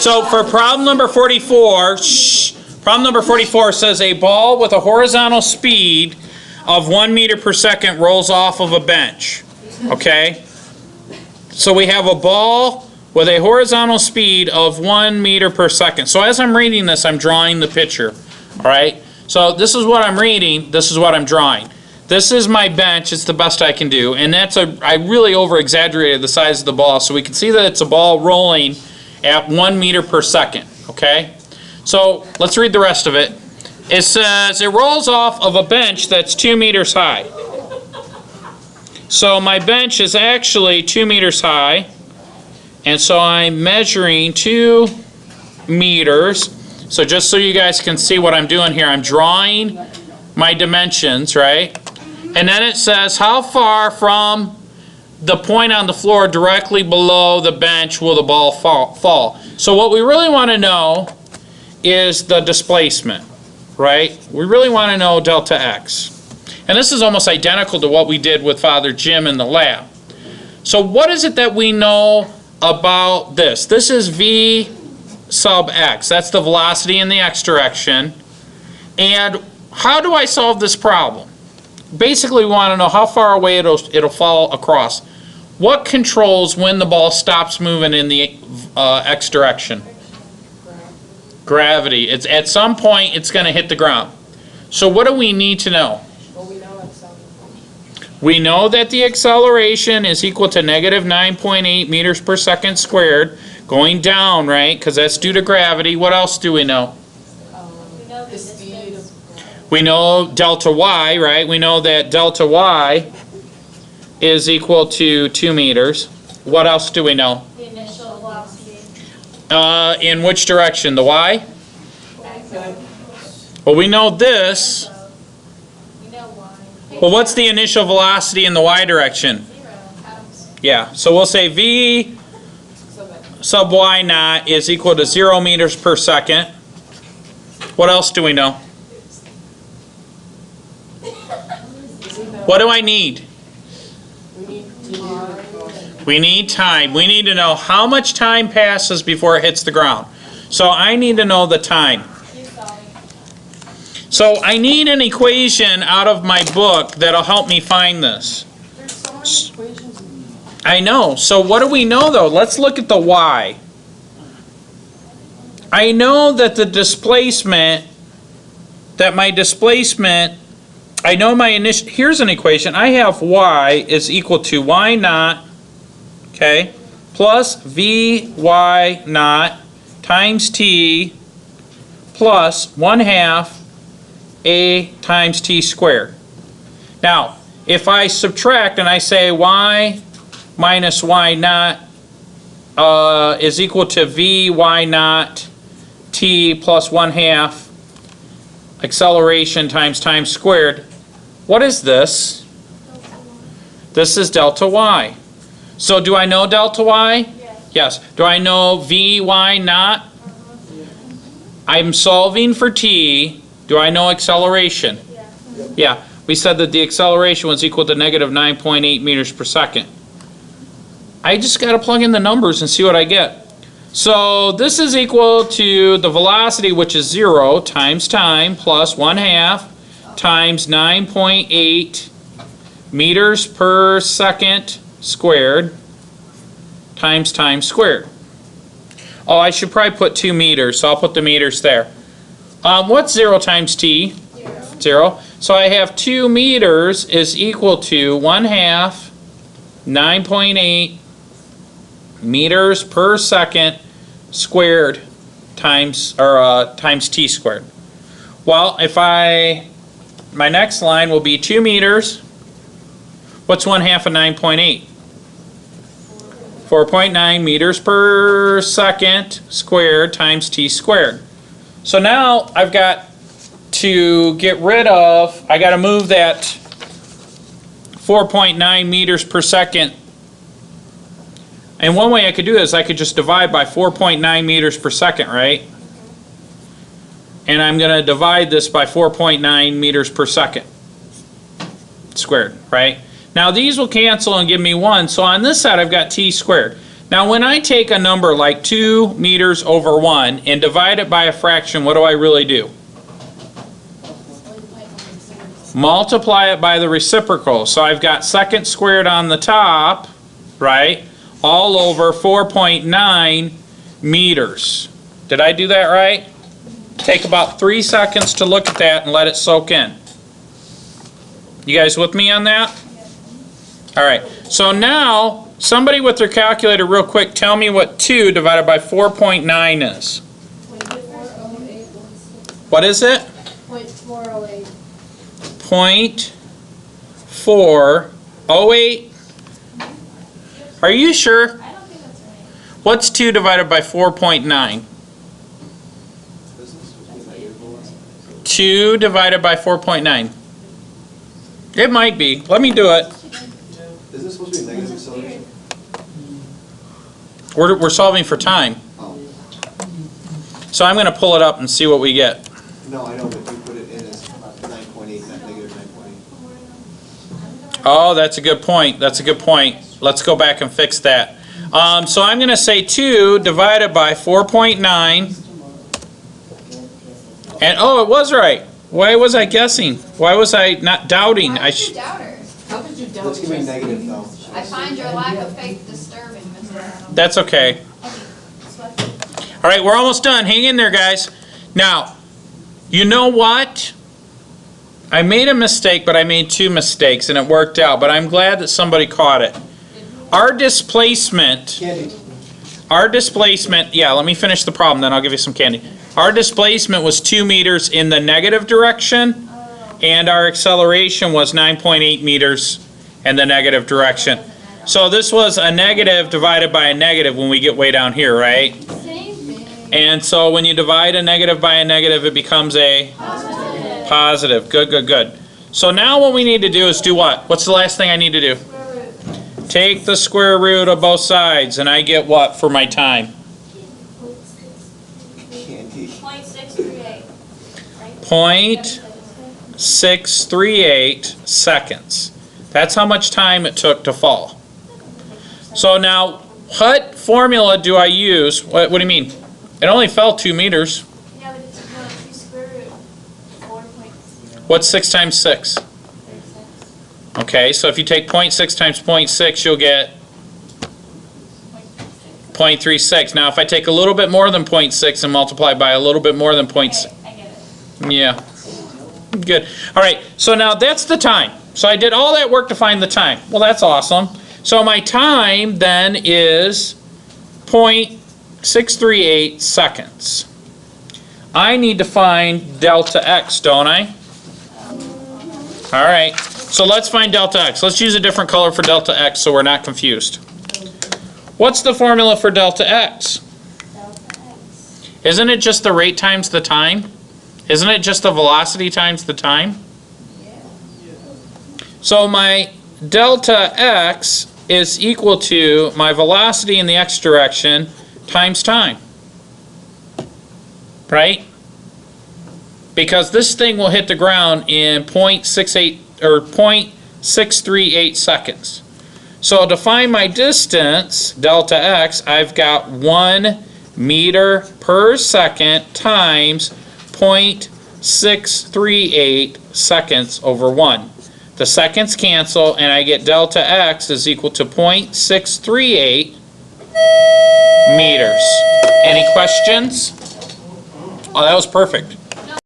So for problem number 44, problem number 44 says a ball with a horizontal speed of 1 meter per second rolls off of a bench. Okay? So we have a ball with a horizontal speed of 1 meter per second. So as I'm reading this, I'm drawing the picture. All right? So this is what I'm reading, this is what I'm drawing. This is my bench, it's the best I can do, and I really over-exaggerated the size of the ball, so we can see that it's a ball rolling at 1 meter per second, okay? So let's read the rest of it. It says it rolls off of a bench that's 2 meters high. So my bench is actually 2 meters high, and so I'm measuring 2 meters. So just so you guys can see what I'm doing here, I'm drawing my dimensions, right? And then it says how far from the point on the floor directly below the bench will the ball fall. So what we really want to know is the displacement, right? We really want to know delta x. And this is almost identical to what we did with Father Jim in the lab. So what is it that we know about this? This is v sub x. That's the velocity in the x direction. And how do I solve this problem? Basically, we want to know how far away it'll fall across. What controls when the ball stops moving in the x direction? Gravity. It's at some point it's going to hit the ground. So what do we need to know? We know that the acceleration is equal to negative 9.8 meters per second squared, going down, right? Because that's due to gravity. What else do we know? We know delta y, right? We know that delta y is equal to 2 meters. What else do we know? The initial velocity. In which direction? The y? Well, we know this. We know y. Well, what's the initial velocity in the y direction? 0. Yeah, so we'll say v sub y naught is equal to 0 meters per second. What else do we know? What do I need? We need time. We need to know how much time passes before it hits the ground. So I need to know the time. So I need an equation out of my book that'll help me find this. I know. So what do we know though? Let's look at the y. I know that the displacement, I know my initial, here's an equation. I have y is equal to y naught, okay, plus vy naught times t plus 1/2 a times t squared. Now, if I subtract and I say y minus y naught is equal to vy naught t plus 1/2 acceleration times time squared, what is this? This is delta y. So do I know delta y? Yes. Do I know vy naught? I'm solving for t. Do I know acceleration? Yeah. We said that the acceleration was equal to negative 9.8 meters per second. I just got to plug in the numbers and see what I get. So this is equal to the velocity, which is 0, times time, plus 1/2 times 9.8 meters per second squared times time squared. Oh, I should probably put 2 meters, so I'll put the meters there. What's 0 times t? 0. So I have 2 meters is equal to 1/2 9.8 meters per second squared times t squared. Well, my next line will be 2 meters. What's 1/2 of 9.8? 4.9 meters per second squared times t squared. So now I've got to get rid of, I got to move that 4.9 meters per second. And one way I could do this, I could just divide by 4.9 meters per second, right? And I'm going to divide this by 4.9 meters per second squared, right? Now these will cancel and give me 1. So on this side I've got t squared. Now when I take a number like 2 meters over 1 and divide it by a fraction, what do I really do? Multiply it by the reciprocal. So I've got second squared on the top, right? All over 4.9 meters. Did I do that right? Take about 3 seconds to look at that and let it soak in. You guys with me on that? All right. So now, somebody with their calculator real quick, tell me what 2 divided by 4.9 is. What is it? 0.408. 0.408. Are you sure? I don't think that's right. What's 2 divided by 4.9? 2 divided by 4.9. It might be. Let me do it. Is this supposed to be negative acceleration? We're solving for time. Oh. So I'm going to pull it up and see what we get. No, I know, but you put it in as 9.8, not negative 9.8. Oh, that's a good point. That's a good point. Let's go back and fix that. So I'm going to say 2 divided by 4.9. And oh, it was right. Why was I guessing? Why was I not doubting? Why are you doubters? How could you doubt Let's give me negative though. I find your lack of faith disturbing, Mr. Adam. That's okay. All right, we're almost done. Hang in there, guys. Now, you know what? I made a mistake, but I made 2 mistakes, and it worked out. But I'm glad that somebody caught it. Our displacement, Candy. yeah, let me finish the problem, then I'll give you some candy. Our displacement was 2 meters in the negative direction, and our acceleration was 9.8 meters in the negative direction. So this was a negative divided by a negative when we get way down here, right? Same thing. And so when you divide a negative by a negative, it becomes a Positive. positive. Good, good, good. So now what we need to do is do what? What's the last thing I need to do? Take the square root of both sides, and I get what for my time? Candy. 0.638. Right? 0.638 seconds. That's how much time it took to fall. So now, what formula do I use? What do you mean? It only fell 2 meters. Yeah, but it's no, if you square root 4.36. What's 6 times 6? Okay, so if you take 0.6 times 0.6, you'll get 0.36. Now, if I take a little bit more than 0.6 and multiply by a little bit more than 0.6, I get it. yeah, good. All right, so now that's the time. So I did all that work to find the time. Well, that's awesome. So my time then is 0.638 seconds. I need to find delta x, don't I? All right, so let's find delta x. Let's use a different color for delta x so we're not confused. What's the formula for delta x? Isn't it just the rate times the time? Isn't it just the velocity times the time? So my delta x is equal to my velocity in the x direction times time. Right? Because this thing will hit the ground in 0.68 or 0.638 seconds. So to find my distance, delta x, I've got 1 meter per second times 0.638 seconds over 1. The seconds cancel, and I get delta x is equal to 0.638 meters. Any questions? Oh, that was perfect.